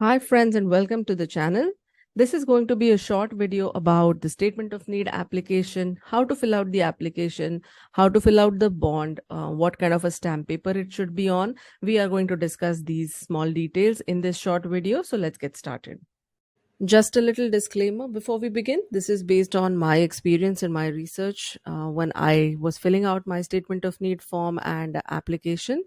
Hi friends and welcome to the channel. This is going to be a short video about the statement of need application, how to fill out the application, how to fill out the bond, what kind of a stamp paper it should be on. We are going to discuss these small details in this short video. So let's get started. Just a little disclaimer before we begin. This is based on my experience and my research when I was filling out my statement of need form and application.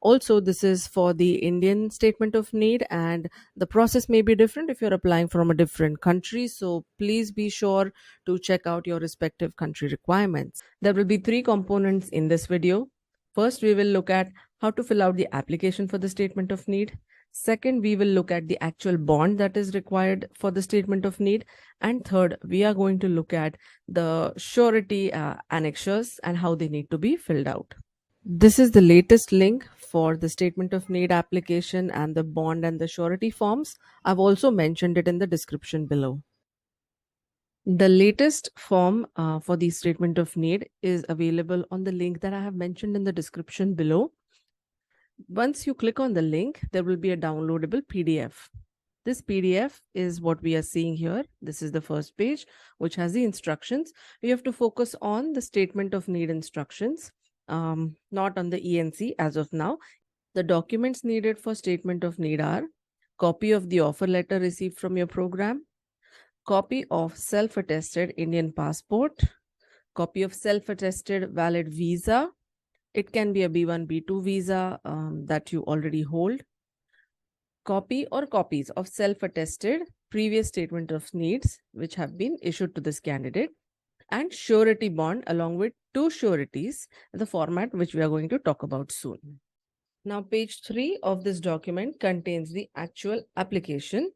Also, this is for the Indian statement of need, and the process may be different if you're applying from a different country. So, please be sure to check out your respective country requirements. There will be three components in this video. First, we will look at how to fill out the application for the statement of need. Second, we will look at the actual bond that is required for the statement of need. And third, we are going to look at the surety annexures and how they need to be filled out. This is the latest link for the statement of need application and the bond and the surety forms. I've also mentioned it in the description below. The latest form for the statement of need is available on the link that I have mentioned in the description below. Once you click on the link, there will be a downloadable PDF. This PDF is what we are seeing here. This is the first page, which has the instructions. We have to focus on the statement of need instructions, not on the ENC as of now. The documents needed for statement of need are copy of the offer letter received from your program, copy of self-attested Indian passport, copy of self-attested valid visa. It can be a B1, B2 visa that you already hold. Copy or copies of self-attested previous statement of needs which have been issued to this candidate, and surety bond along with two sureties, the format which we are going to talk about soon. Now, page 3 of this document contains the actual application.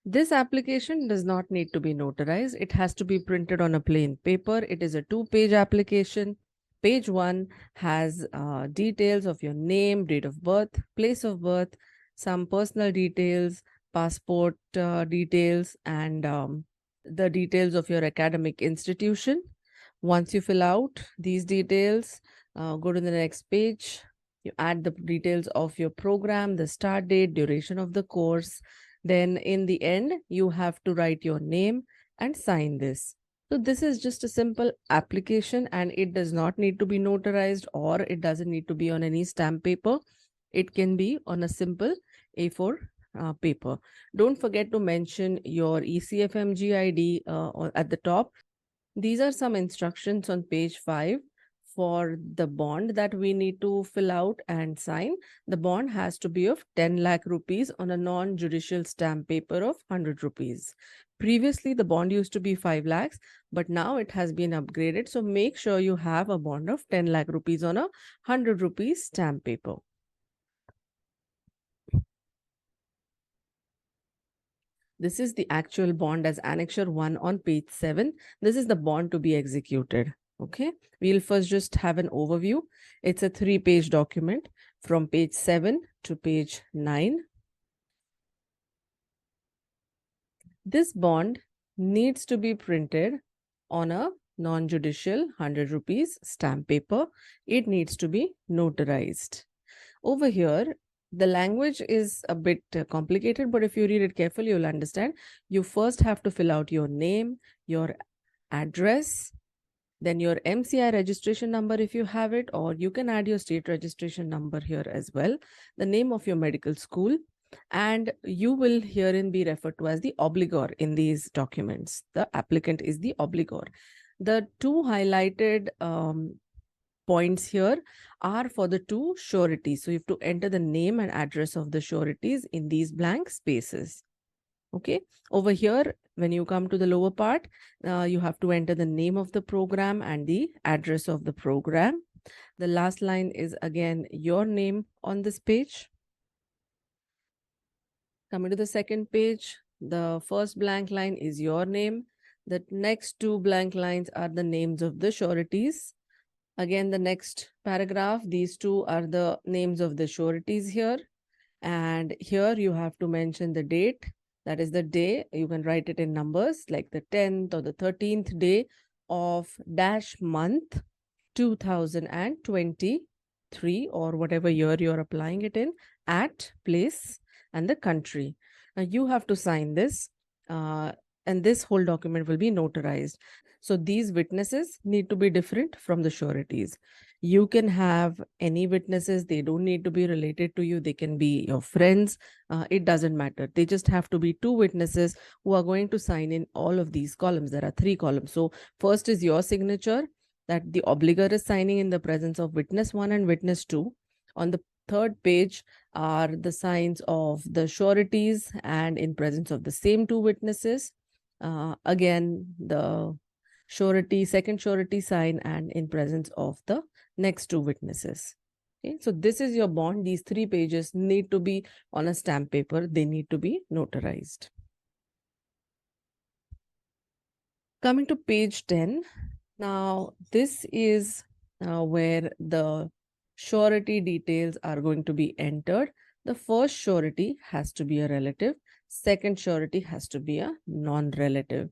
This application does not need to be notarized. It has to be printed on a plain paper. It is a 2-page application. Page 1 has details of your name, date of birth, place of birth, some personal details, passport details, and the details of your academic institution. Once you fill out these details, go to the next page. You add the details of your program, the start date, duration of the course. Then in the end, you have to write your name and sign this. So this is just a simple application and it does not need to be notarized or it doesn't need to be on any stamp paper. It can be on a simple A4 paper. Don't forget to mention your ECFMG ID at the top. These are some instructions on page 5 for the bond that we need to fill out and sign. The bond has to be of 10 lakh rupees on a non-judicial stamp paper of 100 rupees. Previously, the bond used to be 5 lakhs, but now it has been upgraded. So make sure you have a bond of 10 lakh rupees on a 100 rupees stamp paper. This is the actual bond as Annexure 1 on page 7. This is the bond to be executed. Okay, we'll first just have an overview. It's a 3-page document from page 7 to page 9. This bond needs to be printed on a non-judicial 100 rupees stamp paper. It needs to be notarized. Over here, the language is a bit complicated, but if you read it carefully, you'll understand. You first have to fill out your name, your address, then your MCI registration number if you have it, or you can add your state registration number here as well, the name of your medical school, and you will herein be referred to as the obligor in these documents. The applicant is the obligor. The two highlighted points here are for the two sureties. So you have to enter the name and address of the sureties in these blank spaces. Okay, over here, when you come to the lower part, you have to enter the name of the program and the address of the program. The last line is again your name on this page. Coming to the second page, the first blank line is your name. The next two blank lines are the names of the sureties. Again, the next paragraph, these two are the names of the sureties here. And here you have to mention the date. That is the day. You can write it in numbers like the 10th or the 13th day of dash month 2023 or whatever year you're applying it in, at place and the country. Now you have to sign this, uh, and this whole document will be notarized. So these witnesses need to be different from the sureties. You can have any witnesses, they don't need to be related to you, they can be your friends. It doesn't matter. They just have to be two witnesses who are going to sign in all of these columns. There are three columns. So first is your signature, that the obligor is signing in the presence of witness 1 and witness 2. On the third page are the signs of the sureties and in presence of the same two witnesses. Again, the surety, second surety sign and in presence of the next two witnesses. Okay, so this is your bond. These 3 pages need to be on a stamp paper. They need to be notarized. Coming to page 10. Now, this is where the surety details are going to be entered. The first surety has to be a relative. Second surety has to be a non-relative.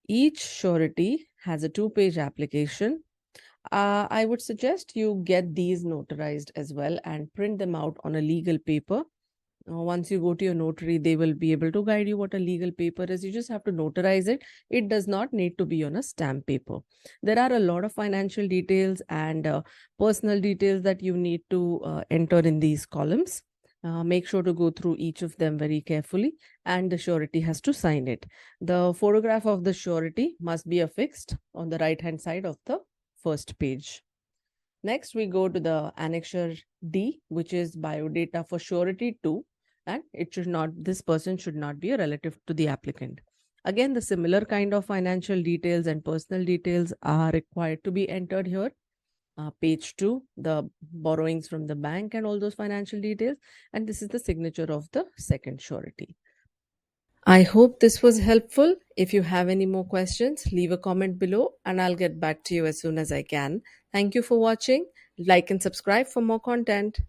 Each surety has a 2-page application. I would suggest you get these notarized as well and print them out on a legal paper. Once you go to your notary, they will be able to guide you what a legal paper is. You just have to notarize it. It does not need to be on a stamp paper. There are a lot of financial details and personal details that you need to enter in these columns. Make sure to go through each of them very carefully, and the surety has to sign it. The photograph of the surety must be affixed on the right-hand side of the first page. Next, we go to the annexure D, which is biodata for surety 2, and it should not, this person should not be a relative to the applicant. Again, the similar kind of financial details and personal details are required to be entered here. Page 2, the borrowings from the bank and all those financial details. And this is the signature of the second surety. I hope this was helpful. If you have any more questions, leave a comment below and I'll get back to you as soon as I can. Thank you for watching. Like and subscribe for more content.